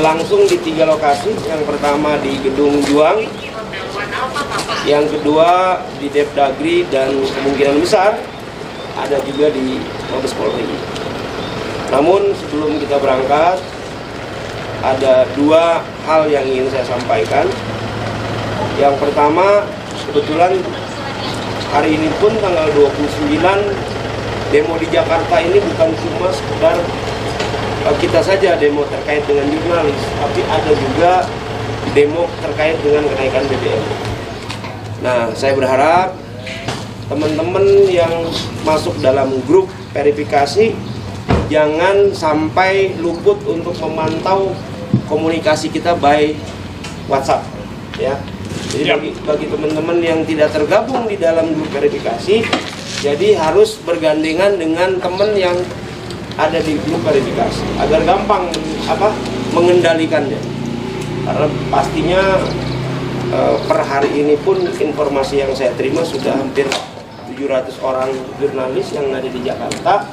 berlangsung di 3 lokasi. Yang pertama di Gedung Juang, yang kedua di Depdagri, dan kemungkinan besar ada juga di Mabes Polri. Namun sebelum kita berangkat, ada 2 hal yang ingin saya sampaikan. Yang pertama, kebetulan hari ini pun tanggal 29, demo di Jakarta ini bukan cuma sekedar kita saja demo terkait dengan jurnalis, tapi ada juga demo terkait dengan kenaikan BBM. Nah, saya berharap teman-teman yang masuk dalam grup verifikasi jangan sampai luput untuk memantau komunikasi kita by WhatsApp, ya. Jadi bagi teman-teman yang tidak tergabung di dalam grup verifikasi, jadi harus bergandengan dengan teman yang ada di grup verifikasi agar gampang mengendalikannya. Karena pastinya per hari ini pun informasi yang saya terima sudah hampir 700 orang jurnalis yang ada di Jakarta,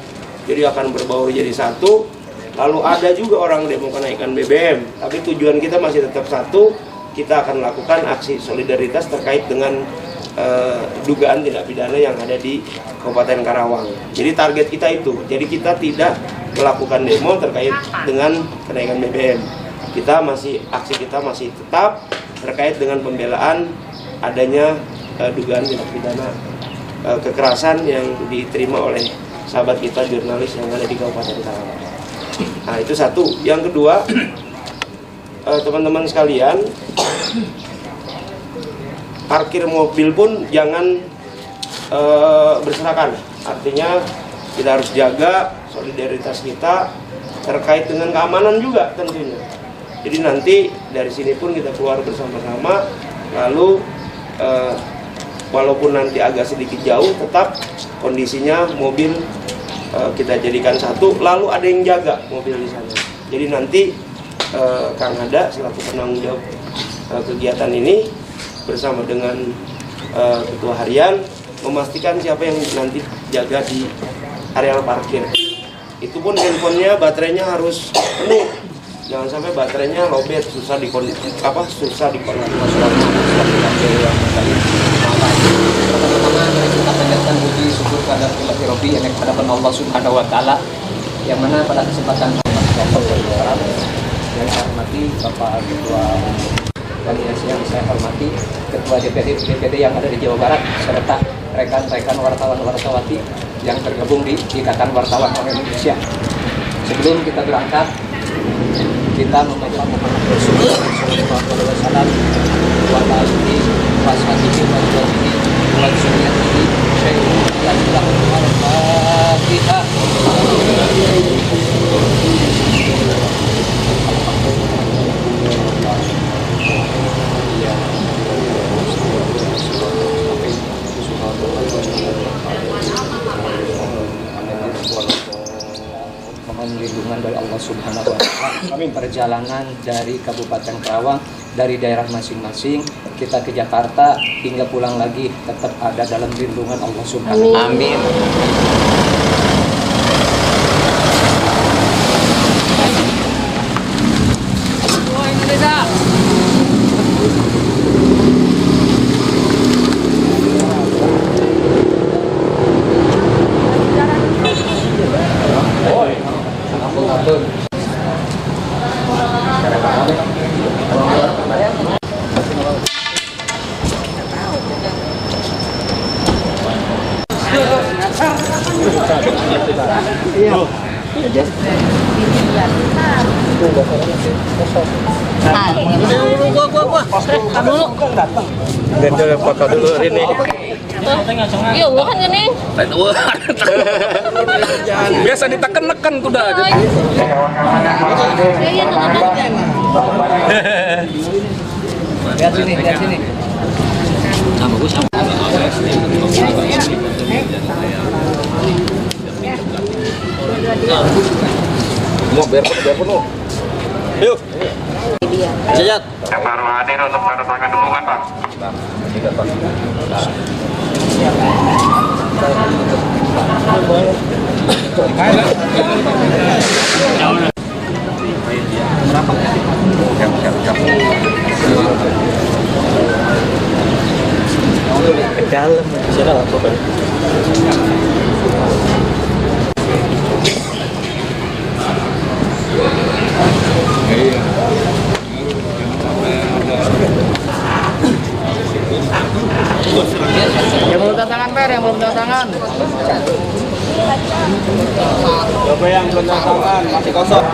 jadi akan berbaur jadi satu. Lalu ada juga orang demo kenaikan BBM, tapi tujuan kita masih tetap satu. Kita akan lakukan aksi solidaritas terkait dengan dugaan tindak pidana yang ada di Kabupaten Karawang. Jadi target kita itu, jadi kita tidak melakukan demo terkait dengan kenaikan BBM. Aksi kita masih tetap terkait dengan pembelaan adanya dugaan tindak pidana kekerasan yang diterima oleh sahabat kita jurnalis yang ada di Kabupaten Karawang. Nah, itu satu. Yang kedua, teman-teman sekalian, parkir mobil pun jangan berserakan. Artinya kita harus jaga solidaritas kita terkait dengan keamanan juga tentunya. Jadi nanti dari sini pun kita keluar bersama-sama, lalu walaupun nanti agak sedikit jauh, tetap kondisinya mobil kita jadikan satu, lalu ada yang jaga mobil di sana. Jadi nanti Kang Hada selaku penanggung jawab kegiatan ini bersama dengan ketua harian memastikan siapa yang nanti jaga di area parkir. Itu pun handphonenya baterainya harus penuh, jangan sampai baterainya lowbat, susah dikonfirmasi. Pertama-tama mari kita panjatkan puji syukur kepada Allah Subhanahu wa taala, yang mana pada kesempatan yang saya hormati Bapak Ketua dan yang saya hormati Ketua DPD yang ada di Jawa Barat, serta rekan-rekan wartawan-wartawati yang tergabung di Ikatan Wartawan Indonesia. Sebelum kita berangkat, kita membaca Muhammad Rasulullah SAW wa alihi wa sahbihi wa alihi wa sunnatihi syai'un al-Fatihah. Mohon lindungan dari Allah Subhanahu wa taala. Perjalanan dari Kabupaten Karawang, dari daerah masing-masing kita ke Jakarta hingga pulang lagi tetap ada dalam lindungan Allah Subhanahu wa taala. Amin. Dulu foto dulu ini. Iya, bukan gini. Biasa ditekan-nekan kuda aja. Iya, Lihat sini. Nah, bagus. Mau biar penuh. Yuk. Jajat. Yang baru hadir untuk tanda tangan dukungan, Pak. Ke dalam. Sudah apa? Yang belum tangan, Per, yang belum tangan. Coba yang belum tangan masih kosong.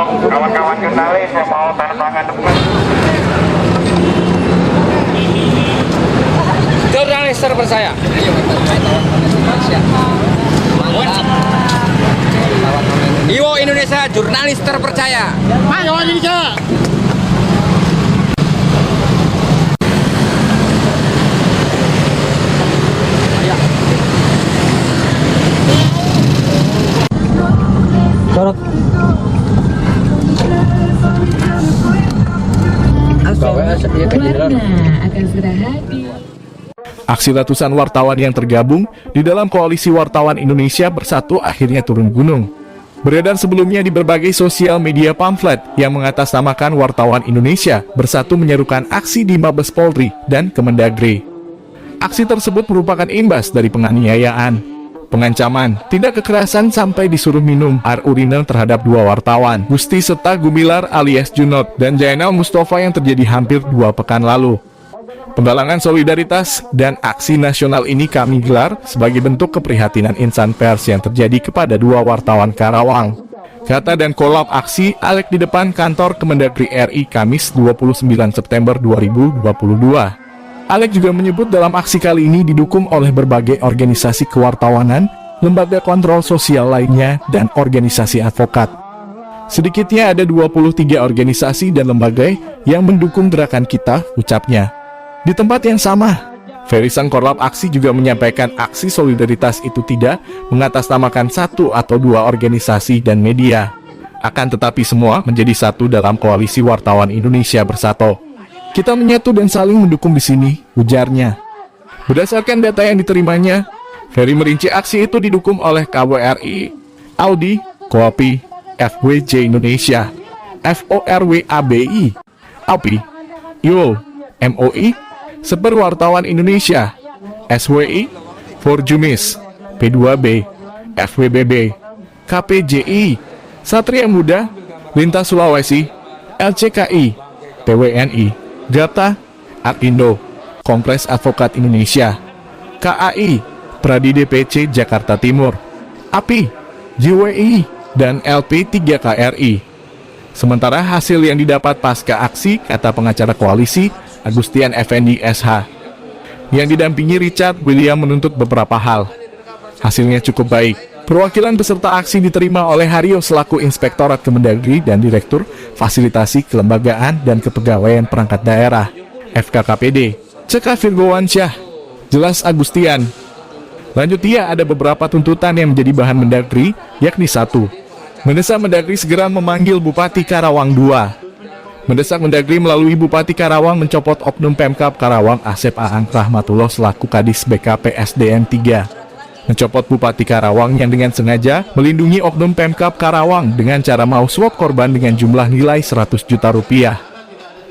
Untuk kawan-kawan jurnalis yang mau tanda tangan dukungan. Jurnalis terpercaya. Iwo Indonesia, jurnalis terpercaya. Ayo Indonesia. Aksi ratusan wartawan yang tergabung di dalam Koalisi Wartawan Indonesia Bersatu akhirnya turun gunung. Beredar sebelumnya di berbagai sosial media pamflet yang mengatasnamakan wartawan Indonesia Bersatu menyerukan aksi di Mabes Polri dan Kemendagri. Aksi tersebut merupakan imbas dari penganiayaan, pengancaman, tindak kekerasan sampai disuruh minum air urinal terhadap dua wartawan, Gusti Seta Gumilar alias Junot dan Jainal Mustafa yang terjadi hampir 2 pekan lalu. Penggalangan solidaritas dan aksi nasional ini kami gelar sebagai bentuk keprihatinan insan pers yang terjadi kepada 2 wartawan Karawang. Kata dan kolab aksi Alek di depan kantor Kemendagri RI Kamis 29 September 2022. Alek juga menyebut dalam aksi kali ini didukung oleh berbagai organisasi kewartawanan, lembaga kontrol sosial lainnya, dan organisasi advokat. Sedikitnya ada 23 organisasi dan lembaga yang mendukung gerakan kita, ucapnya. Di tempat yang sama, Ferry sang korlap aksi juga menyampaikan aksi solidaritas itu tidak mengatasnamakan 1 atau 2 organisasi dan media. Akan tetapi semua menjadi satu dalam Koalisi Wartawan Indonesia Bersatu. Kita menyatu dan saling mendukung di sini, ujarnya. Berdasarkan data yang diterimanya, Ferry merinci aksi itu didukung oleh KWRI, Audi, Kopi, FWJ Indonesia, FORWABI, API, IO, MOI, Seper Wartawan Indonesia, SWI, Forjumis, P2B, FWBB, KPJI, Satria Muda, Lintas Sulawesi, LCKI, PWNI, Gata, Akindo, Kongres Advokat Indonesia, KAI, Pradi DPC Jakarta Timur, API, JWI, dan LP3KRI. Sementara hasil yang didapat pasca aksi, kata pengacara koalisi, Agustian Effendi SH, yang didampingi Richard William menuntut beberapa hal. Hasilnya cukup baik. Perwakilan peserta aksi diterima oleh Haryo selaku Inspektorat Kemendagri dan Direktur Fasilitasi Kelembagaan dan Kepegawaian Perangkat Daerah, FKKPD, Ceka Firgowansyah, jelas Agustian. Lanjut dia ada beberapa tuntutan yang menjadi bahan Mendagri, yakni 1. Mendesak Mendagri segera memanggil Bupati Karawang 2. Mendesak Mendagri melalui Bupati Karawang mencopot Oknum Pemkab Karawang Asep Aang Rahmatullah selaku Kadis BKP SDM 3. Mencopot Bupati Karawang yang dengan sengaja melindungi Oknum Pemkab Karawang dengan cara mau suap korban dengan jumlah nilai 100 juta rupiah.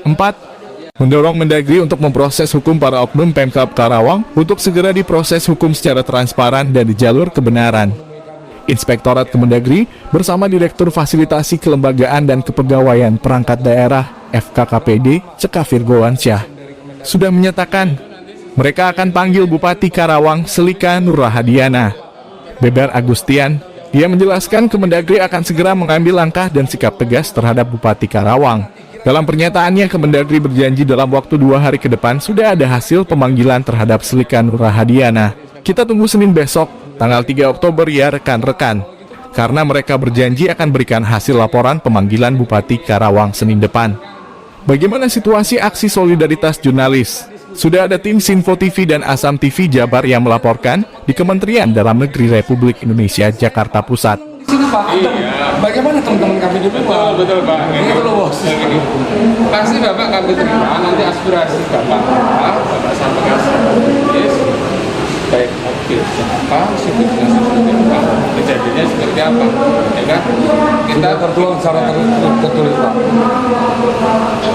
4. Mendorong Mendagri untuk memproses hukum para Oknum Pemkab Karawang untuk segera diproses hukum secara transparan dan di jalur kebenaran. Inspektorat Kemendagri bersama Direktur Fasilitasi Kelembagaan dan Kepegawaian Perangkat Daerah FKKPD Ceka Firgowansyah sudah menyatakan mereka akan panggil Bupati Karawang Selika Nurrahadiana. Beber Agustian, dia menjelaskan Kemendagri akan segera mengambil langkah dan sikap tegas terhadap Bupati Karawang. Dalam pernyataannya, Kemendagri berjanji dalam waktu 2 hari ke depan sudah ada hasil pemanggilan terhadap Selika Nurrahadiana. Kita tunggu Senin besok, tanggal 3 Oktober ya rekan-rekan. Karena mereka berjanji akan berikan hasil laporan pemanggilan Bupati Karawang Senin depan. Bagaimana situasi aksi solidaritas jurnalis? Sudah ada tim Sinfo TV dan Asam TV Jabar yang melaporkan di Kementerian Dalam Negeri Republik Indonesia Jakarta Pusat. Bagaimana teman-teman kami di luar. Betul Pak. Gitu loh bos. Gini, pasti Bapak kami terima nanti aspirasi Bapak sampaikan yes. Baik mobil apa, situasinya seperti apa, kejadiannya seperti apa, ya kan? Kita tertuang secara tertulis Pak.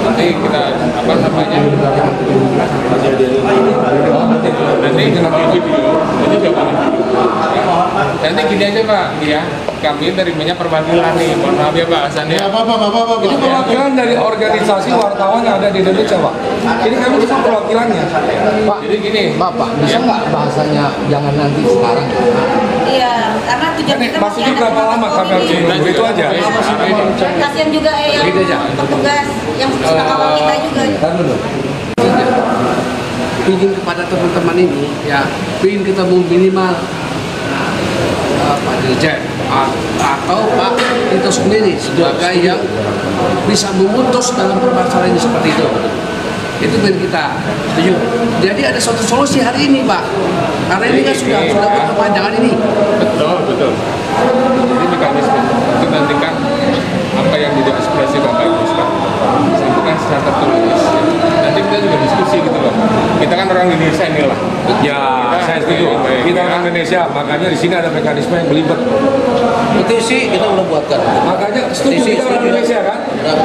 nanti kita apa namanya? Nanti video, ini juga nanti gini aja Pak, ya kami terimanya perwakilan nih, mohon maaf ya Pak Hasan ya. Ini perwakilan dari organisasi wartawan yang ada di Indonesia Pak. Ini kami cuma perwakilannya. Pak, Jadi gini, Bapak bisa nggak bahasanya jangan nanti sekarang? Iya, karena tujuan Ini kita masih berapa lama kami harus menunggu itu aja? Kasihan juga yang petugas yang suka kawal kita juga. Kan dulu. Ingin kepada teman-teman ini ya, ingin kita minimal Pak Dirjen atau Pak itu sendiri sebagai yang bisa memutus dalam permasalahan ini seperti itu. Itu yang kita setuju. Jadi ada suatu solusi hari ini Pak, karena ini kan sudah berkepanjangan ini. betul. Jadi mekanisme itu nanti kan apa yang tidak ekspresi Bapak Ibu sampaikan secara tertulis. Nanti kita juga diskusi gitu loh. Kita kan orang Indonesia inilah. Ya, saya setuju. Kita orang Indonesia, makanya di sini ada mekanisme yang belibet. Petisi kita udah buatkan. Makanya setuju kita orang Indonesia kan?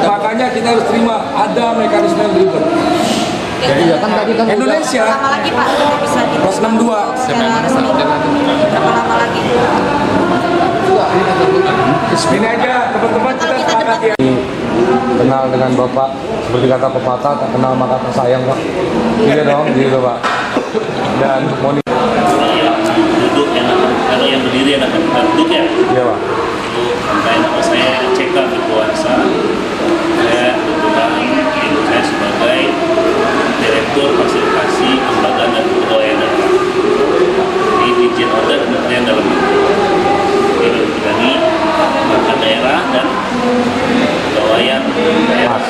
Makanya kita harus terima ada mekanisme yang belibet. Jadi ya kan tadi kan Indonesia Berapa lagi Pak kita bisa di plus 62. secara resmi? Berapa lama lagi? Ini aja teman-teman kita sepakat ya. Kenal dengan Bapak, seperti kata pepatah, tak kenal maka tak sayang Pak. Iya dong, gitu Pak. Dan mau duduk kalau yang berdiri akan duduk ya. Iya Pak. Itu sampai nama saya CK Berkuasa. Saya kebetulan ibu saya sebagai Direktur Fasilitasi Kelembagaan dan Kepegawaian Daerah di Dirjen Oda Kementerian Dalam Negeri. Ini bidani perangkat daerah dan kepegawaian daerah.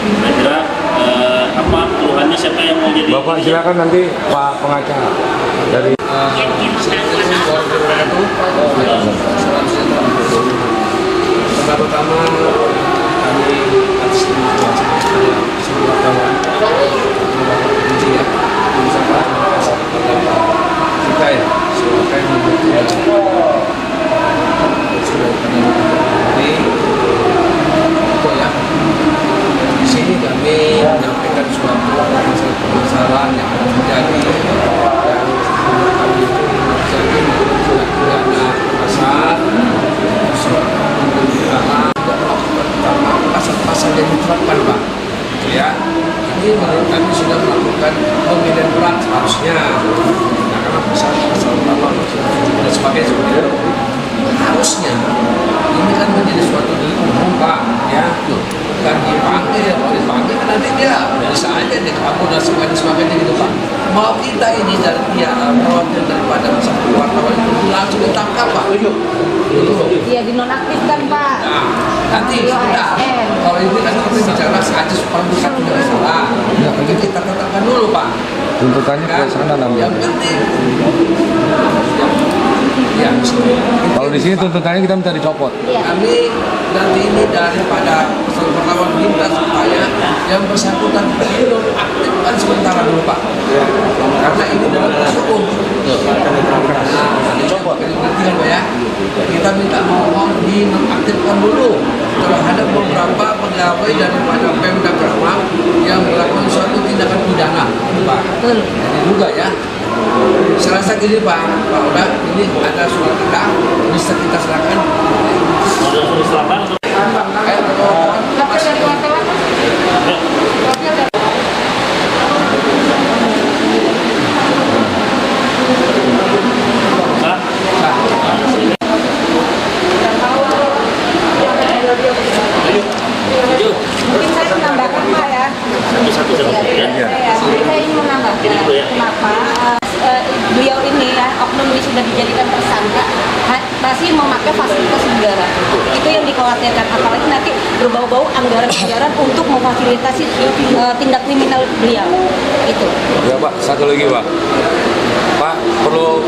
Kira-kira apa keluhannya, siapa yang mau jadi? Bapak silakan nanti Pak pengacara dari Pertama kami atas nama seluruh wartawan kunci ya mengucapkan terima kasih kepada kita ya silakan memberikan sudah ini itu ya di sini kami menyampaikan suatu permasalahan yang ada terjadi yang kami itu terjadi tidak ada pasal pasal yang diterapkan Pak ya, ini menurut kami sudah melakukan pemilihan berat seharusnya nah, karena pasal utama dan sebagainya harusnya ini kan menjadi suatu delik umum Pak ya, kan dipanggil kalau dipanggil kan nanti dia bisa aja dia kabur dan sebagainya gitu Pak. Mau kita ini dari pihak perwakilan daripada wartawan itu langsung ditangkap Pak. Iya dinonaktifkan Pak. Nah, nanti sudah. Kalau ini kan kita bicara saja supaya bukan tidak salah. Ya, kita tetapkan dulu Pak. tuntutannya ke sana namanya. Yang penting. Ya, Kalau di sini tuntutannya kita minta dicopot. kami nanti ini daripada pasal perlawan kita supaya yang bersangkutan belum aktifkan sementara dulu Pak. Karena ini dalam proses hukum. Dicopot. Pak ya. Kita minta mohon dinonaktifkan dulu terhadap beberapa pegawai daripada Pemda Kerawang yang melakukan suatu tindakan pidana, Pak. Betul. Jadi juga ya. Saya rasa gini Pak udah ini ada surat kita bisa kita serahkan. Sudah serahkan. Mungkin saya menambahkan Pak ya. Saya ingin menambahkan kenapa beliau ini ya, oknum ini sudah dijadikan tersangka masih memakai fasilitas negara. Itu yang dikhawatirkan, apalagi nanti berbau-bau anggaran-anggaran untuk memfasilitasi tindak kriminal beliau. Itu. Ya Pak, satu lagi Pak. Pak perlu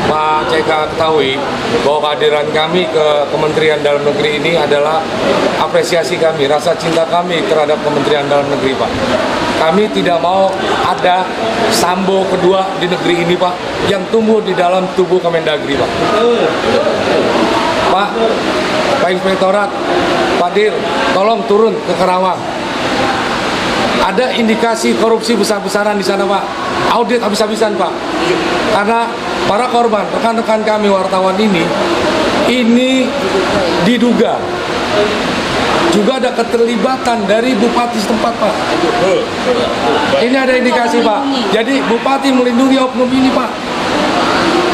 Pak CK ketahui bahwa kehadiran kami ke Kementerian Dalam Negeri ini adalah apresiasi kami, rasa cinta kami terhadap Kementerian Dalam Negeri, Pak. Kami tidak mau ada Sambo kedua di negeri ini, Pak, yang tumbuh di dalam tubuh Kemendagri, Pak. Pak Inspektorat, Pak Dir, tolong turun ke Karawang. Ada indikasi korupsi besar-besaran di sana, Pak. Audit habis-habisan, Pak. Karena para korban, rekan-rekan kami wartawan ini diduga juga ada keterlibatan dari bupati setempat, Pak. Ini ada indikasi, Pak. Jadi bupati melindungi oknum ini, Pak.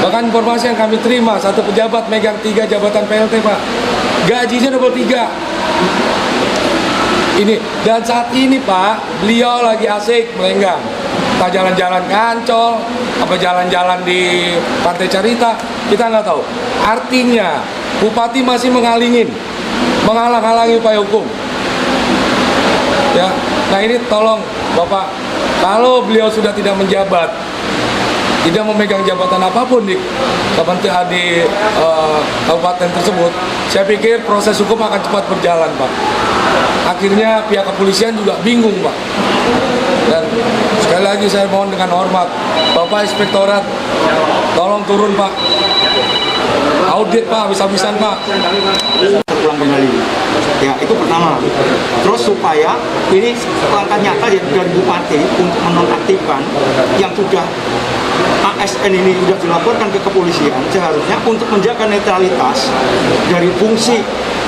Bahkan informasi yang kami terima, satu pejabat megang 3 jabatan PLT, Pak. Gajinya double 3. Ini, dan saat ini, Pak, beliau lagi asik melenggang. Entah jalan-jalan ke Ancol, apa jalan-jalan di Pantai Carita, kita nggak tahu. Artinya, bupati masih menghalang-halangi upaya hukum. Ya, nah ini tolong, Bapak, kalau beliau sudah tidak menjabat, tidak memegang jabatan apapun di kabupaten tersebut, saya pikir proses hukum akan cepat berjalan, Pak. Akhirnya pihak kepolisian juga bingung, Pak. Dan sekali lagi saya mohon dengan hormat, Bapak Inspektorat, tolong turun, Pak. Audit, Pak, habis-habisan, Pak. Pulang kembali. Ya, itu pertama. Terus supaya ini langkah nyata dari bupati untuk menonaktifkan yang sudah ASN ini sudah dilaporkan ke kepolisian, seharusnya untuk menjaga netralitas dari fungsi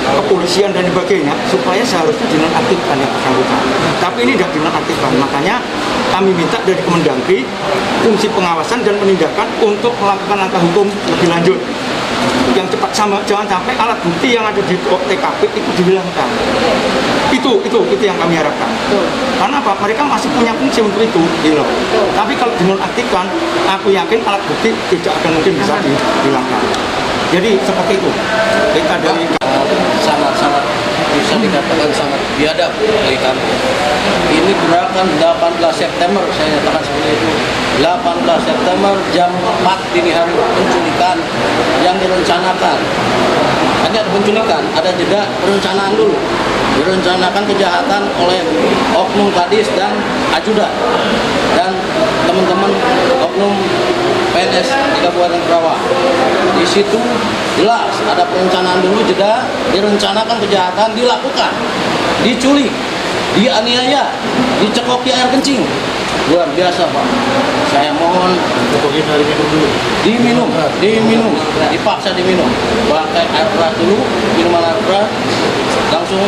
kepolisian dan sebagainya, supaya seharusnya dinonaktifkan yang bersangkutan. Tapi ini tidak dinonaktifkan, makanya kami minta dari Kemendagri fungsi pengawasan dan penindakan untuk melakukan langkah hukum lebih lanjut yang cepat, jangan sampai alat bukti yang ada di TKP itu dihilangkan. Itu yang kami harapkan. Karena apa? Mereka masih punya fungsi untuk itu, gitu. Tapi kalau dinonaktifkan, aku yakin alat bukti tidak akan mungkin bisa dihilangkan. Jadi seperti itu. Kita dari sangat bisa dikatakan sangat biadab bagi kami. Ini gerakan 18 September, saya nyatakan seperti itu. 18 September jam 4 dini hari, penculikan yang direncanakan. Hanya ada penculikan, ada jeda perencanaan dulu. Direncanakan kejahatan oleh oknum kadis dan ajudan dan teman-teman oknum PNS di Kabupaten Karawang. Di situ jelas ada perencanaan dulu, jeda, direncanakan kejahatan, dilakukan, diculik, dianiaya, dicekoki air kencing. Luar biasa, Pak. Saya mohon diminum, dipaksa diminum. Pakai air keras dulu, minuman air keras, langsung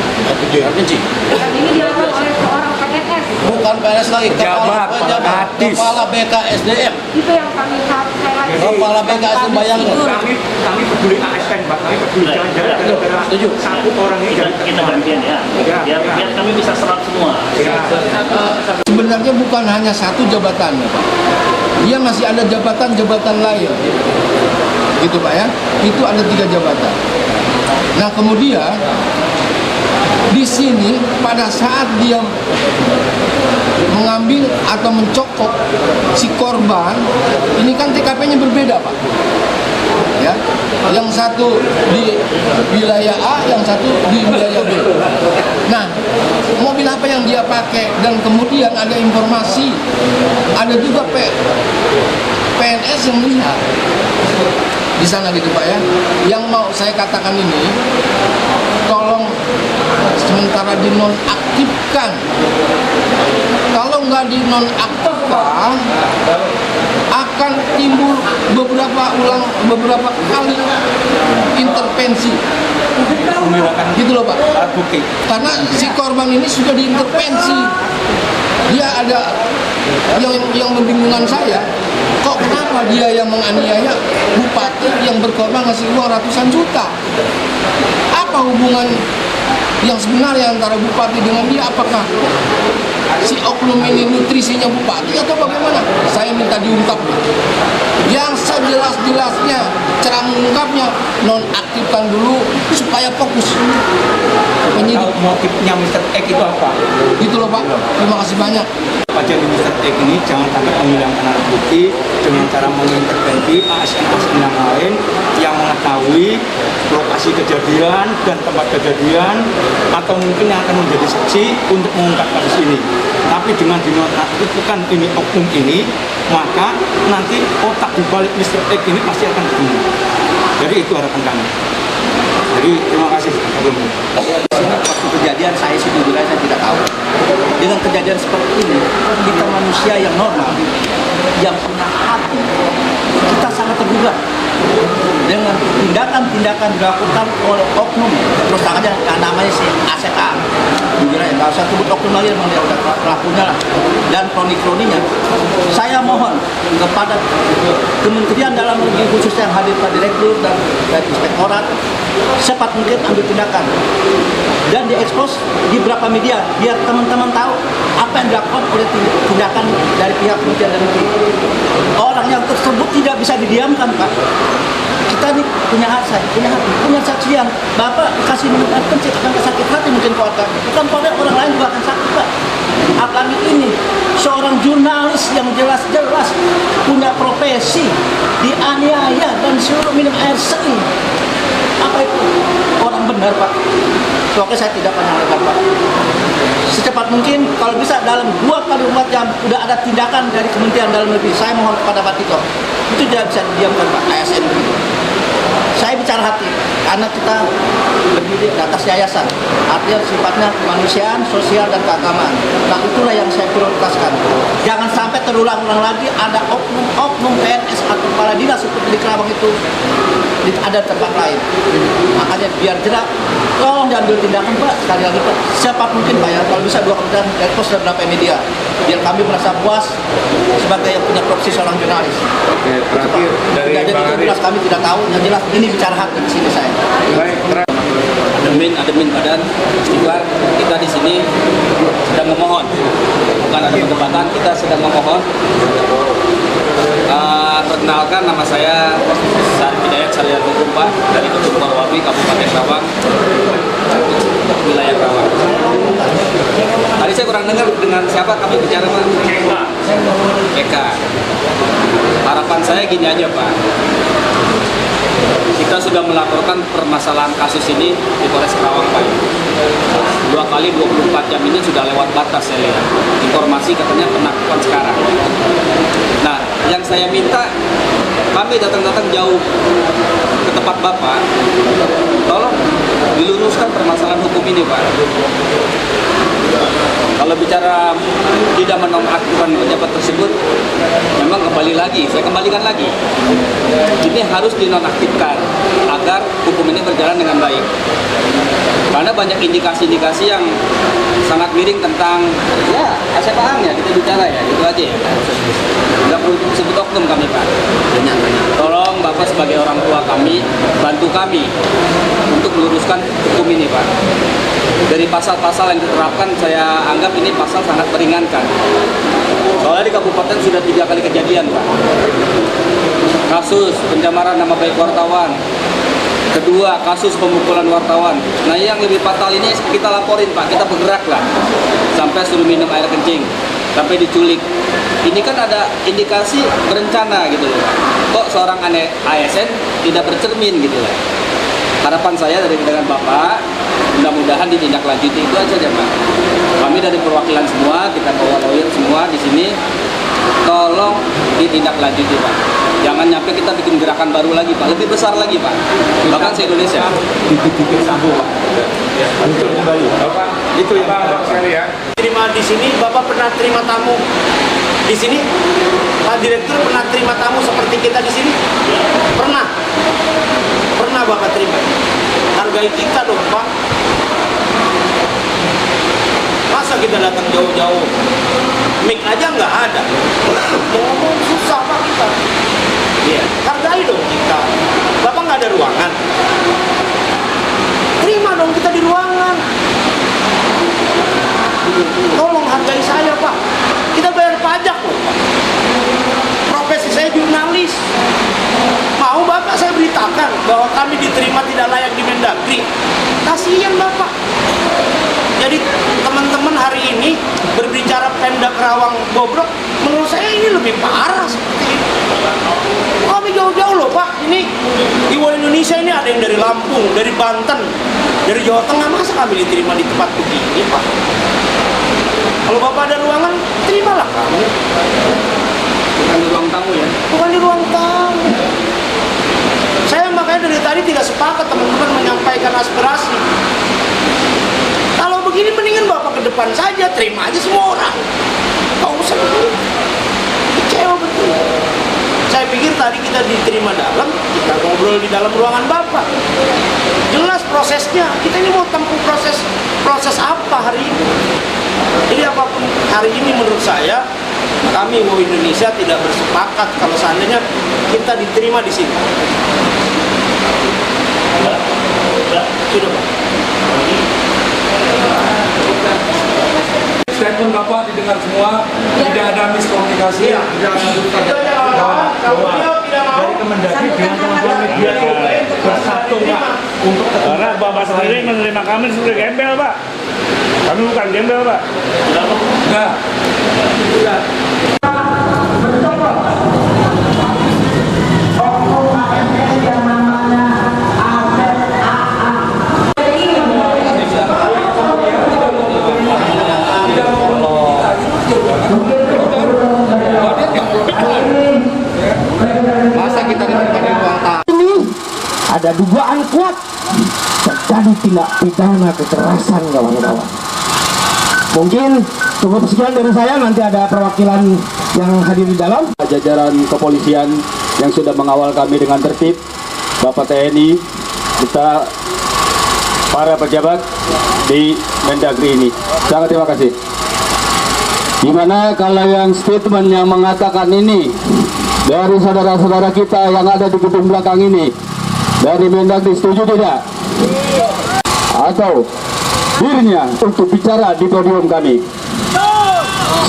air kencing. Ini dilakukan oleh seorang PNS. Bukan PNS lagi, kepala BKSDM. Itu yang kami Kepala BKSDM, bayangkan. kami peduli ASN, Pak. Kami peduli jalan-jalan. Setuju. Satu orang ini Kita gantian ya. Biar kami bisa serap semua. Sebenarnya bukan hanya satu jabatannya, Pak. Dia masih ada jabatan-jabatan lain. Gitu, Pak, ya. Itu ada 3 jabatan. Nah, kemudian di sini pada saat dia mengambil atau mencokok si korban, ini kan TKP-nya berbeda, Pak. Ya, yang satu di wilayah A, yang satu di wilayah B. Nah, mobil apa yang dia pakai, dan kemudian ada informasi, ada juga PNS yang melihat di sana, gitu, Pak, ya. Yang mau saya katakan ini, tolong sementara dinonaktifkan. Kalau nggak dinonaktifkan, akan timbul beberapa kali intervensi. Gitu loh, Pak. Karena si korban ini sudah diintervensi. Dia ada yang membingungkan saya. Kok kenapa dia yang menganiaya bupati yang berkorban ngasih uang ratusan juta? Apa hubungan yang sebenarnya antara bupati dengan dia? Apakah si oknum ini nutrisinya bupati atau bagaimana? Saya minta diungkap. Yang sejelas-jelasnya cara mengungkapnya, nonaktifkan dulu supaya fokus penyidik. Motifnya Mr. X itu apa? Gitu loh Pak, terima kasih banyak. Pajak Mr. X ini jangan sampai menghilangkan alat bukti dengan cara mengintervensi ASN-ASN yang lain yang mengetahui lokasi kejadian dan tempat kejadian atau mungkin yang akan menjadi saksi untuk mengungkap kasus ini. Tapi dengan dinonaktifkan ini oknum ini, maka nanti otak di balik Mr. X ini pasti akan ketemu. Jadi itu harapan kami. Jadi terima kasih. Waktu kejadian saya sejujurnya saya tidak tahu. Dengan kejadian seperti ini, kita manusia yang normal, yang punya hati, kita sangat tergugah dengan tindakan-tindakan dilakukan oleh oknum. Terus aja namanya si ASEA. Jujur aja, nggak usah sebut oknum lagi, memang dia udah pelakunya lah. Dan kroni-kroninya, saya mohon kepada Kementerian Dalam Negeri khususnya yang hadir Pak Direktur dan Inspektorat, cepat mungkin ambil tindakan dan diekspos di beberapa media biar teman-teman tahu apa yang dilakukan oleh tindakan dari pihak Kementerian Dalam Negeri. Orang yang tersebut tidak bisa didiamkan, Pak. Kita ini punya hati, punya saksian. Bapak kasih minum air kencing akan sakit hati mungkin keluarga. Bukan pada orang lain juga akan sakit, Pak. Apalagi ini seorang jurnalis yang jelas-jelas punya profesi dianiaya dan suruh minum air seni. Apa itu? Orang benar, Pak. Oke, saya tidak panjang lebar, Pak. Secepat mungkin, kalau bisa dalam 2x24 jam sudah ada tindakan dari Kementerian Dalam Negeri. Saya mohon kepada Pak Tito, itu tidak bisa didiamkan, Pak, ASN. Saya bicara hati, karena kita berdiri di atas yayasan, artinya sifatnya kemanusiaan, sosial, dan keagamaan. Nah, itulah yang saya prioritaskan. Jangan sampai terulang-ulang lagi ada oknum PNS atau kepala dinas di Kerawang itu ada tempat lain. Makanya biar jerak, tolong diambil tindakan, Pak. Sekali lagi, Pak, cepat mungkin, Pak, ya. Kalau bisa 2 kemudian ekspos dan beberapa media, biar kami merasa puas sebagai yang punya profesi seorang jurnalis. Oke, terakhir dari Jadi Bang itu Arif. jelas kami tidak tahu, yang jelas ini bicara hati di sini saya. Baik, Admin badan istighfar, kita di sini sedang memohon, bukan ada perdebatan, kita sedang memohon. Perkenalkan, nama saya Sarif Hidayat Sarjana Hukum, Pak, dari Kedung Warwabi, Kabupaten Kerawang, wilayah Kerawang. Tadi saya kurang dengar dengan siapa kami bicara, Pak? Eka. Harapan saya gini aja, Pak. Kita sudah melaporkan permasalahan kasus ini di Polres Kerawang, Pak. 2 kali 24 jam ini sudah lewat batas, saya lihat. Informasi katanya penangkapan sekarang. Nah, yang saya minta, kami datang-datang jauh ke tempat Bapak, tolong diluruskan permasalahan hukum ini, Pak. Kalau bicara tidak menonaktifkan pejabat tersebut, memang saya kembalikan lagi. Ini harus dinonaktifkan agar hukum ini berjalan dengan baik. Karena banyak indikasi-indikasi yang sangat miring tentang, ya, aset pahamnya, kita bicara ya, itu aja ya. Nggak perlu sebut oknum kami, Pak. Tolong Bapak sebagai orang tua kami, bantu kami untuk meluruskan hukum ini, Pak. Dari pasal-pasal yang diterapkan, saya anggap ini pasal sangat meringankan. Soalnya di kabupaten sudah 3 kali kejadian, Pak. Kasus pencemaran nama baik wartawan. Kedua, kasus pemukulan wartawan. Nah, yang lebih fatal ini kita laporin, Pak. Kita bergerak lah. Sampai suruh minum air kencing. Sampai diculik. Ini kan ada indikasi berencana gitu loh. Kok seorang ASN tidak bercermin gitu lah. Harapan saya dengan Bapak, mudah-mudahan ditindaklanjuti, itu aja ya, Pak. Kami dari perwakilan semua, kita bawa lawyer semua di sini, tolong ditindaklanjuti, Pak. Jangan nyampe kita bikin gerakan baru lagi, Pak, lebih besar lagi, Pak. Bahkan se-Indonesia. Dikit-dikit sambo, Pak. Untuk kembali. Bapak, Itu yang Bapak sekali ya. Terima di sini, Bapak pernah terima tamu di sini? Pak Direktur pernah terima tamu seperti kita di sini? Pernah? Pernah Bapak terima? Hargai kita dong, Pak. Masa kita datang jauh-jauh? Mic aja nggak ada. Mau ngomong susah, Pak, kita. Iya, hargai dong kita. Bapak nggak ada ruangan. Terima dong kita di ruangan. Tolong hargai saya. bahwa kami diterima tidak layak di Mendagri. Kasihan Bapak. Jadi teman-teman hari ini berbicara Pemda Kerawang bobrok, menurut saya ini lebih parah seperti itu. Kami jauh-jauh loh Pak, ini di Indonesia ini ada yang dari Lampung, dari Banten, dari Jawa Tengah, masa kami diterima di tempat begini Pak? Kalau Bapak ada ruangan, terimalah kami. Bukan di ruang tamu ya? Bukan di ruang tamu. Saya makanya dari tadi tidak sepakat teman-teman menyampaikan aspirasi. Kalau begini mendingan Bapak ke depan saja, terima aja semua orang. Nggak usah begini. Kecewa betul. Saya pikir tadi kita diterima dalam, kita ngobrol di dalam ruangan Bapak. Jelas prosesnya, kita ini mau tempuh proses apa hari ini. Jadi apapun hari ini menurut saya, kami WO Indonesia tidak bersepakat kalau seandainya kita diterima di sini. Sudah Pak. Statement Bapak didengar semua, tidak ada miskomunikasi, tidak ada Kalau beliau tidak mau dari Kemendagri dengan teman-teman media bersatu Pak untuk Karena Bapak sendiri menerima kami sebagai gembel Pak. Kami bukan gembel Pak. Enggak. Masa kita ditemukan di ruang tamu? Ini ada dugaan kuat terjadi tindak pidana kekerasan kawan-kawan. Mungkin cukup sekian dari saya, nanti ada perwakilan yang hadir di dalam. Jajaran kepolisian yang sudah mengawal kami dengan tertib, Bapak TNI, kita para pejabat di Mendagri ini. Sangat terima kasih. Gimana kalau yang statement yang mengatakan ini dari saudara-saudara kita yang ada di gedung belakang ini dari Mendagri, setuju tidak? Atau dirinya untuk bicara di podium kami?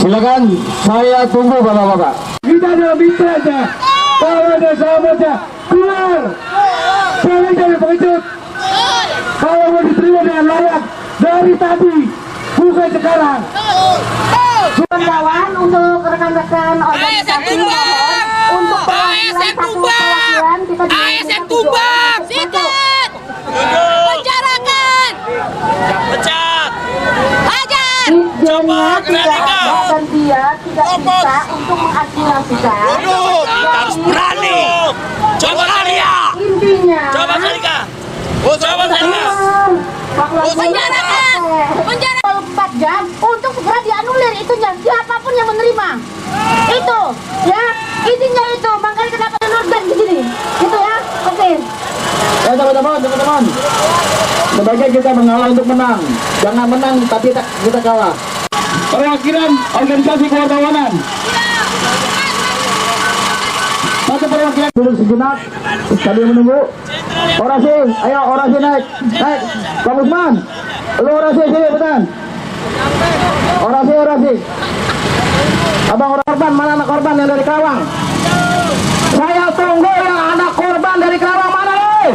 Silakan, saya tunggu Bapak-Bapak. Kita ada bicara, kalau ada sahabatnya keluar, jangan jadi pengecut. Kalau mau diterima dengan layak dari tadi, bukan sekarang. Kawan untuk rekan-rekan organisasi mohon untuk perwakilan satu perwakilan kita ASN Tumbang sikat penjarakan pecat hajar coba dan dia tidak bisa untuk mengaspirasikan Harus berani. Coba kalian. intinya Coba kalian. Coba kalian. penjarakan 24 jam untuk segera dianulir itunya siapapun yang menerima itu ya intinya itu makanya kenapa nurban di sini gitu ya. Oke Ya teman-teman, sebagai kita mengalah untuk menang, jangan menang tapi kita kalah. Perwakilan organisasi kewartawanan. Satu perwakilan duduk sejenak, sambil menunggu. Orasi, ayo orasi naik, Pak Usman, lu orasi sini betan. Orasi. Abang korban, mana anak korban yang dari Kerawang? Saya tunggu yang anak korban dari Kerawang mana lu?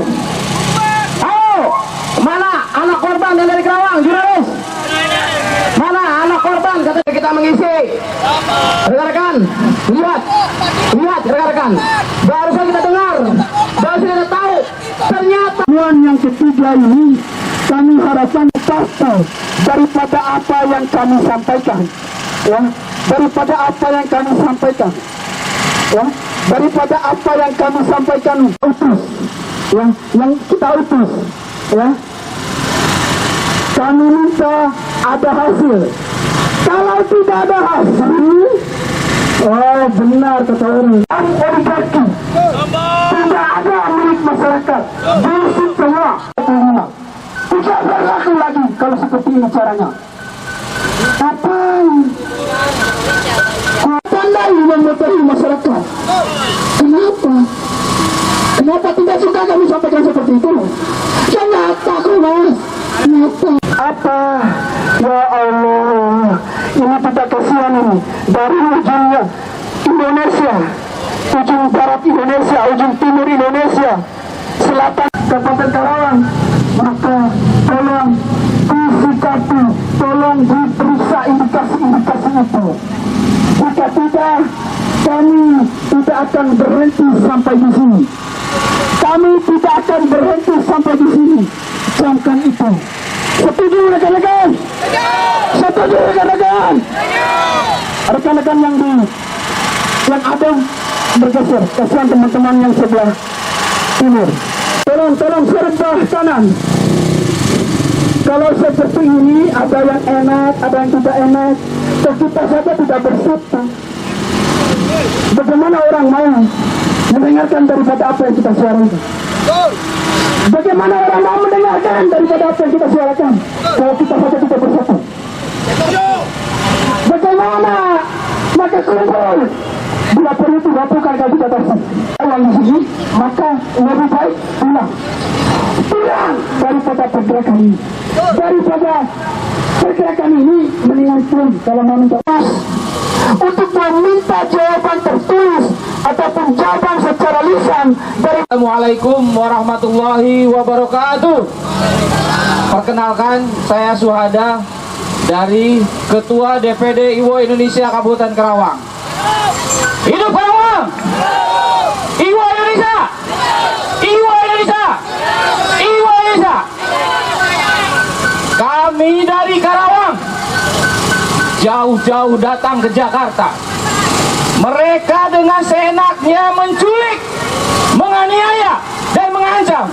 Ayo, mana anak korban yang dari Kerawang, jurnalis? Mana anak korban? Kata kita mengisi. Rekan-rekan, lihat rekan-rekan. Barusan kita dengar, barusan kita tahu. Ternyata yang ketiga ini kami harapkan pasti daripada apa yang kami sampaikan, ya, daripada apa yang kami sampaikan, ya, daripada apa yang kami sampaikan utus, ya, yang kita utus, ya. Kami minta ada hasil. Kalau tidak ada hasil, oh benar kata orang, oligarki tidak ada milik masyarakat, busuk semua. Tidak berlaku lagi kalau seperti ini caranya. Ngapain? Pandai memotong masyarakat. Kenapa? Kenapa tidak suka kami sampaikan seperti itu? Ya nyata kok mas, nyata. Apa? Ya Allah, ini kita kasihan ini dari ujungnya Indonesia, ujung barat Indonesia, ujung timur Indonesia. Selatan Kabupaten Karawang, maka tolong disikapi, tolong diperiksa indikasi-indikasi itu. Jika tidak, kami tidak akan berhenti sampai di sini. Kami tidak akan berhenti sampai di sini. Camkan itu. Setuju rekan-rekan? Setuju rekan-rekan? Rekan-rekan yang ada bergeser, kasihan teman-teman yang sebelah timur. Tolong sebelah kanan. Kalau seperti ini ada yang enak, ada yang tidak enak, kita saja tidak bersatu. Bagaimana orang mau mendengarkan daripada apa yang kita suarakan? Bagaimana orang mau mendengarkan daripada apa yang kita suarakan kalau kita saja tidak bersatu? Bagaimana? Maka kumpul. Bila perlu dilakukan kalau kita bersatu. Kalau di sini, maka lebih baik pulang daripada pergerakan ini. Daripada pergerakan ini mendingan pun kalau mau minta untuk meminta jawaban tertulis ataupun jawaban secara lisan dari. Assalamualaikum warahmatullahi wabarakatuh. Perkenalkan, saya Suhada dari Ketua DPD IWO Indonesia Kabupaten Karawang. Hidup Karawang! IWO Indonesia! IWO Indonesia! IWO Indonesia! Kami dari Karawang jauh-jauh datang ke Jakarta. Mereka dengan seenaknya menculik, menganiaya, dan mengancam.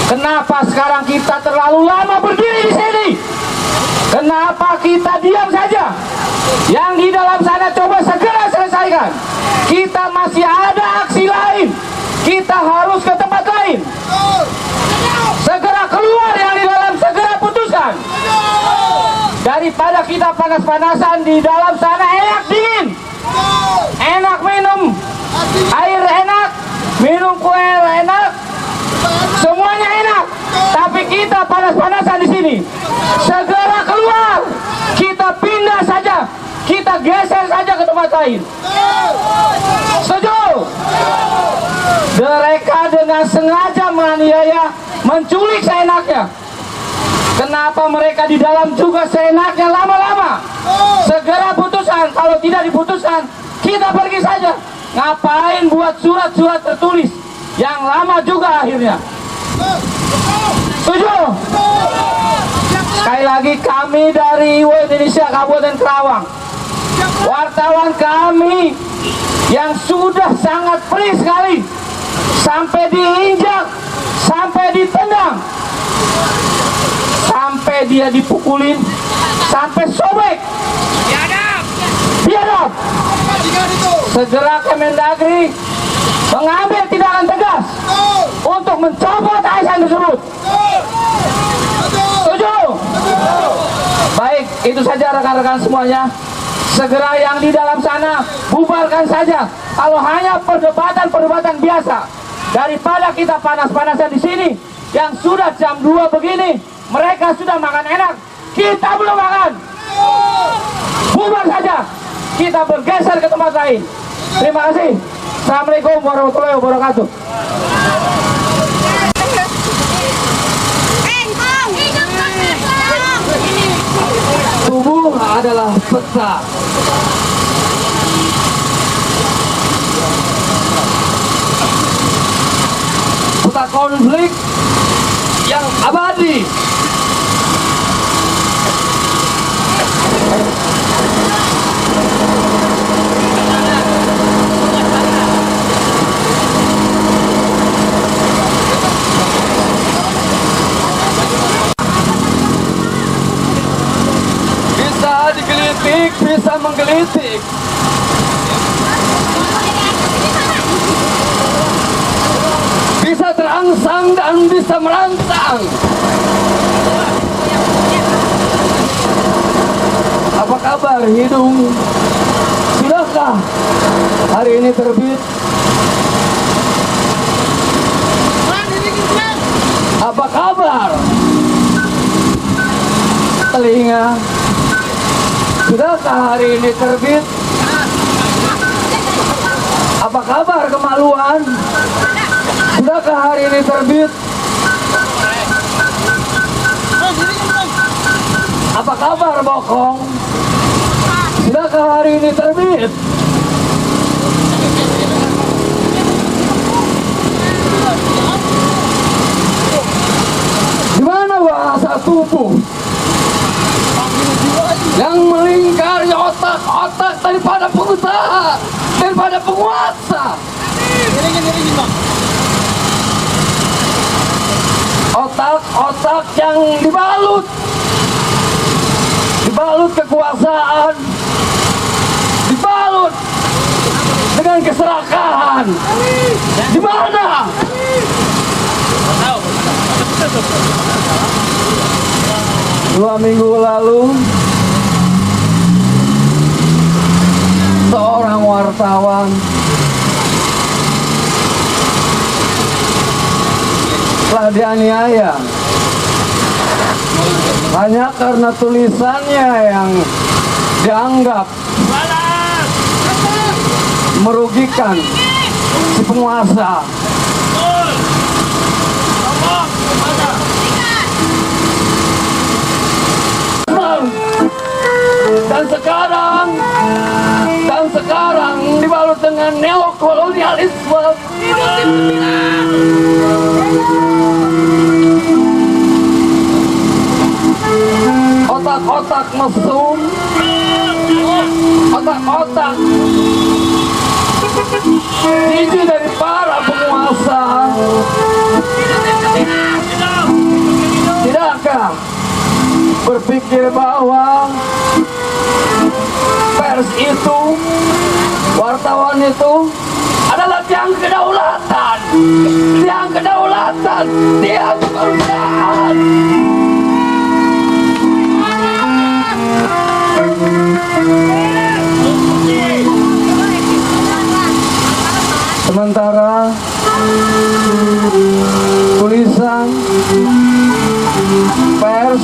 Kenapa sekarang kita terlalu lama berdiri di sini? Kenapa kita diam saja? Yang di dalam sana coba segera selesaikan. Kita masih ada aksi lain. Kita harus ke tempat lain. Segera keluar yang di dalam, segera putuskan. Daripada kita panas-panasan di dalam sana, enak dingin, enak minum air, enak minum kue enak, semuanya enak. Tapi kita panas-panasan di sini. Segera keluar, kita pindah saja, kita geser saja ke tempat lain. Setuju? Mereka dengan sengaja menganiaya, menculik seenaknya. Kenapa mereka di dalam juga seenaknya lama-lama? Segera putuskan. Kalau tidak diputuskan, kita pergi saja. Ngapain buat surat-surat tertulis yang lama juga akhirnya? Setuju? Sekali lagi, kami dari IWO Indonesia Kabupaten Karawang, wartawan kami yang sudah sangat perih sekali, sampai diinjak, sampai ditendang, sampai dia dipukulin, sampai sobek. Biadab. Segera Kemendagri mengambil tindakan tegas untuk mencopot ASN tersebut. Setuju? Baik, itu saja rekan-rekan semuanya. Segera yang di dalam sana bubarkan saja. Kalau hanya perdebatan biasa, daripada kita panas-panasan di sini, yang sudah jam 2 begini, mereka sudah makan enak, kita belum makan. Bubar saja, kita bergeser ke tempat lain. Terima kasih. Assalamualaikum warahmatullahi wabarakatuh. Tubuh adalah peta. Peta konflik yang abadi. Bisa digelitik, bisa menggelitik. Bisa terangsang dan bisa merangsang. Apa kabar hidung? Sudahkah hari ini terbit? Apa kabar telinga? Sudahkah hari ini terbit? Apa kabar kemaluan? Sudahkah hari ini terbit? Apa kabar Bokong? Sudahkah hari ini terbit? Di mana bahasa tubuh yang melingkari otak-otak daripada pengusaha, daripada penguasa? Otak-otak yang dibalut kekuasaan, dibalut dengan keserakahan. Di mana? Dua minggu lalu, seorang wartawan telah dianiaya hanya karena tulisannya yang dianggap merugikan si penguasa. Dan sekarang dibalut dengan neokolonialisme. Otak-otak mesum, otak-otak jiji dari para penguasa. Tidakkah berpikir bahwa pers itu, wartawan itu adalah tiang kedaulatan, tiang kedaulatan, tiang kedaulatan. Sementara tulisan pers,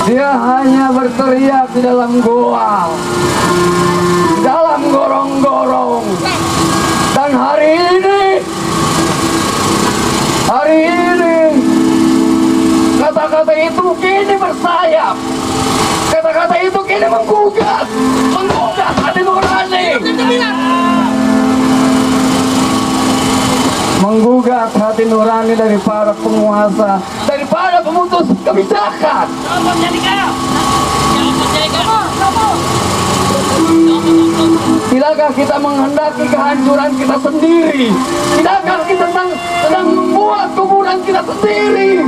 dia hanya berteriak di dalam goa, di dalam gorong-gorong. Dan hari ini kata-kata itu kini bersayap. Kata-kata itu kini menggugat hati nurani, menggugat hati nurani dari para penguasa, dari para pemutus kebijakan. Tidakkah kita menghendaki kehancuran kita sendiri? Tidakkah kita sedang membuat kuburan kita sendiri?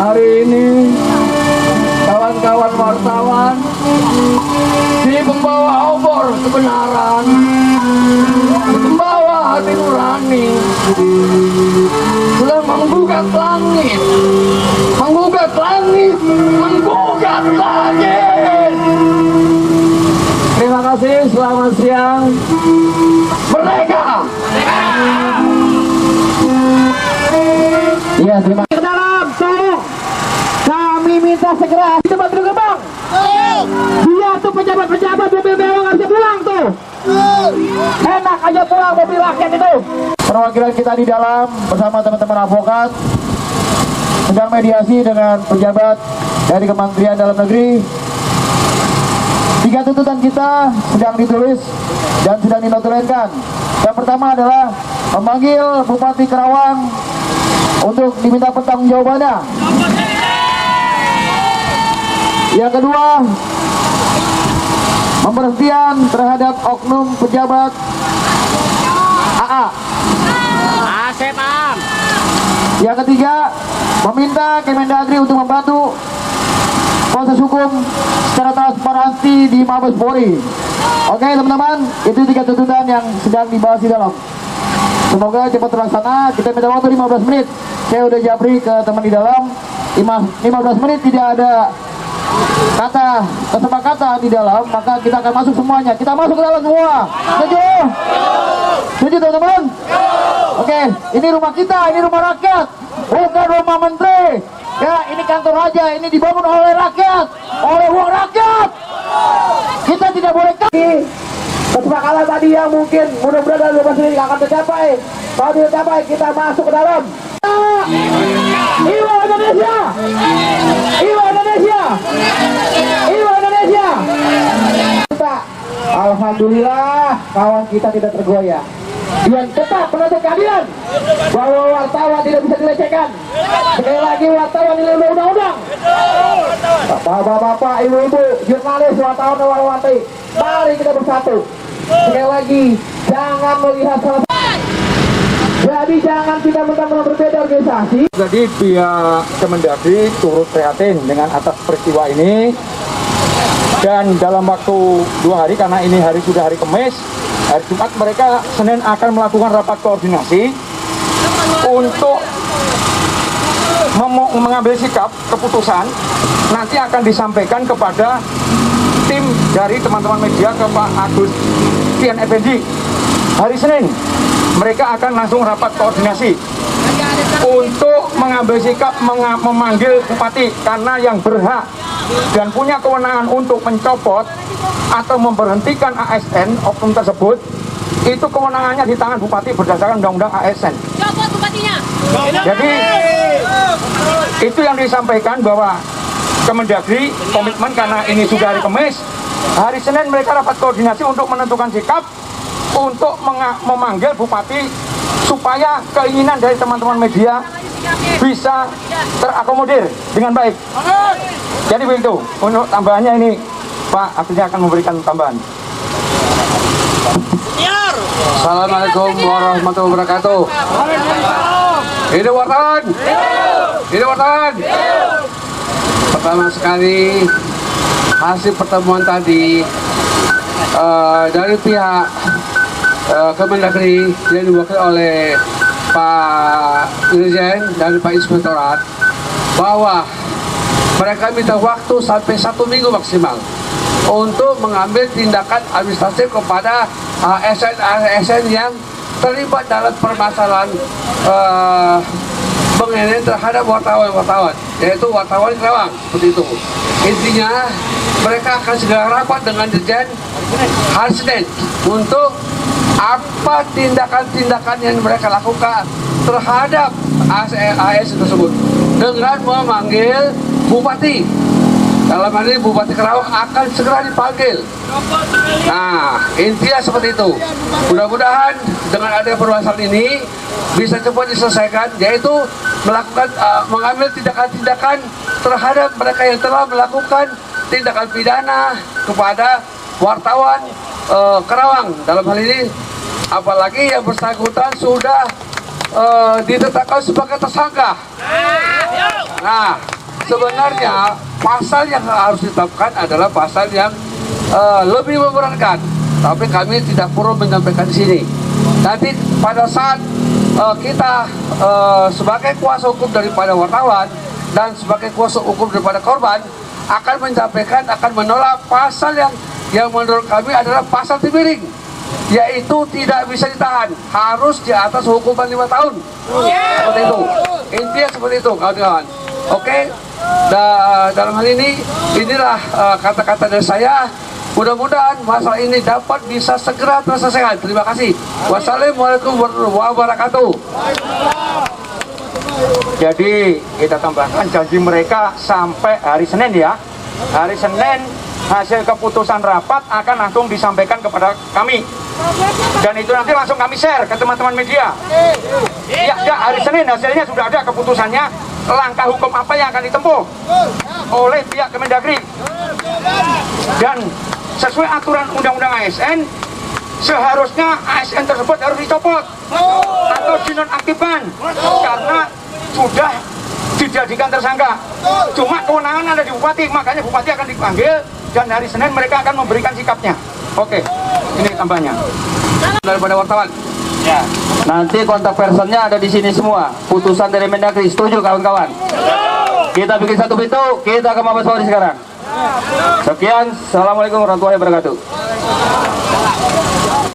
Hari ini kawan-kawan wartawan, si pembawa obor kebenaran, pembawa hati nurani, sedang menggugat langit, menggugat langit, menggugat langit. Terima kasih, selamat siang. Merdeka! Iya, terima kasih. Ke dalam, tolong. Kami minta segera cepat berkembang. Dia tuh pejabat-pejabat mobil mewah nggak bisa pulang tuh. Enak aja pulang mobil rakyat itu. Perwakilan kita di dalam bersama teman-teman advokat sedang mediasi dengan pejabat dari Kementerian Dalam Negeri. 3 tuntutan kita sedang ditulis dan sedang dinotulenkan. Yang pertama adalah memanggil Bupati Karawang untuk diminta pertanggungjawabannya. Yang kedua, pemberhentian terhadap oknum pejabat AA. Saya paham. Yang ketiga, meminta Kemendagri untuk membantu proses hukum secara transparansi di Mabes Polri. Oke teman-teman, itu 3 tuntutan yang sedang dibahas di dalam. Semoga cepat terlaksana. Kita minta waktu 15 menit. Saya udah japri ke teman di dalam. 15 menit tidak ada kata kesepakatan di dalam, maka kita akan masuk semuanya. Kita masuk ke dalam semua. Setuju? Setuju teman-teman? Oke, ini rumah kita, ini rumah rakyat, bukan rumah menteri. Ya, ini kantor raja, ini dibangun oleh rakyat, oleh uang rakyat. Kita tidak boleh kesepakatan tadi yang mungkin mudah-mudahan dalam 12 ini akan tercapai. Kalau tidak tercapai, kita masuk ke dalam. Iwa Indonesia, Iwa Indonesia, Iwa Indonesia. Alhamdulillah kawan kita tidak tergoyah. Dan tetap menuntut keadilan bahwa wartawan tidak bisa dilecehkan. Sekali lagi wartawan ini undang-undang. Bapak-bapak, ibu-ibu, jurnalis, wartawan, warwati, mari kita bersatu. Sekali lagi, jangan melihat salah. Jadi jangan kita mentang-mentang berbeda organisasi. Jadi pihak Kemendagri turut prihatin dengan atas peristiwa ini. Dan dalam waktu 2 hari, karena ini sudah hari Kamis, hari Jumat mereka Senin akan melakukan rapat koordinasi untuk mengambil sikap keputusan. Nanti akan disampaikan kepada tim dari teman-teman media ke Pak Agus Tian Effendi. Hari Senin mereka akan langsung rapat koordinasi untuk mengambil sikap memanggil bupati, karena yang berhak dan punya kewenangan untuk mencopot atau memberhentikan ASN oknum tersebut itu kewenangannya di tangan bupati berdasarkan undang-undang ASN. Copot bupatinya. Jadi itu yang disampaikan bahwa Kemendagri komitmen, karena ini sudah hari Kamis, hari Senin mereka rapat koordinasi untuk menentukan sikap untuk memanggil bupati supaya keinginan dari teman-teman media bisa terakomodir dengan baik. Jadi begitu. Untuk tambahannya ini Pak akhirnya akan memberikan tambahan. Assalamualaikum warahmatullahi wabarakatuh. Hidup wartawan. Hidup wartawan. Pertama sekali hasil pertemuan tadi dari pihak Kemendagri yang diwakili oleh Pak Dirjen dan Pak Inspektorat, bahwa mereka minta waktu sampai 1 minggu maksimal untuk mengambil tindakan administratif kepada ASN yang terlibat dalam permasalahan penganiayaan terhadap wartawan, yaitu wartawan Kerawang, seperti itu. Intinya mereka akan segera rapat dengan Dirjen hari Senin untuk apa tindakan-tindakan yang mereka lakukan terhadap ASN tersebut dengan memanggil bupati. Dalam hal ini Bupati Kerawang akan segera dipanggil. Nah, intinya seperti itu. Mudah-mudahan dengan adanya permasalahan ini bisa cepat diselesaikan, yaitu melakukan mengambil tindakan-tindakan terhadap mereka yang telah melakukan tindakan pidana kepada wartawan Kerawang. Dalam hal ini apalagi yang bersangkutan sudah ditetapkan sebagai tersangka. Nah, sebenarnya pasal yang harus ditetapkan adalah pasal yang lebih memberatkan, tapi kami tidak perlu menyampaikan di sini. Nanti pada saat kita sebagai kuasa hukum daripada wartawan dan sebagai kuasa hukum daripada korban akan menyampaikan, akan menolak pasal yang menurut kami adalah pasal tipiring, yaitu tidak bisa ditahan, harus di atas hukuman 5 tahun. Seperti itu. Intinya seperti itu, kawan-kawan. Oke. Dalam hal ini, inilah kata-kata dari saya. Mudah-mudahan masalah ini dapat bisa segera terselesaikan. Terima kasih. Wassalamualaikum warahmatullahi wabarakatuh. Jadi kita tambahkan janji mereka sampai hari Senin ya. Hari Senin hasil keputusan rapat akan langsung disampaikan kepada kami. Dan itu nanti langsung kami share ke teman-teman media. Ya, hari Senin hasilnya sudah ada keputusannya. Langkah hukum apa yang akan ditempuh oleh pihak Kemendagri. Dan sesuai aturan Undang-Undang ASN, seharusnya ASN tersebut harus dicopot atau dinonaktifkan karena sudah dijadikan tersangka. Cuma kewenangan ada di bupati, makanya bupati akan dipanggil dan hari Senin mereka akan memberikan sikapnya. Oke, ini tambahnya daripada wartawan. Ya. Nanti kontak personnya ada di sini semua. Putusan dari Mendagri, setuju kawan-kawan? Kita bikin satu pintu, kita ke Mabes Polri sekarang. Sekian, assalamualaikum warahmatullahi wabarakatuh.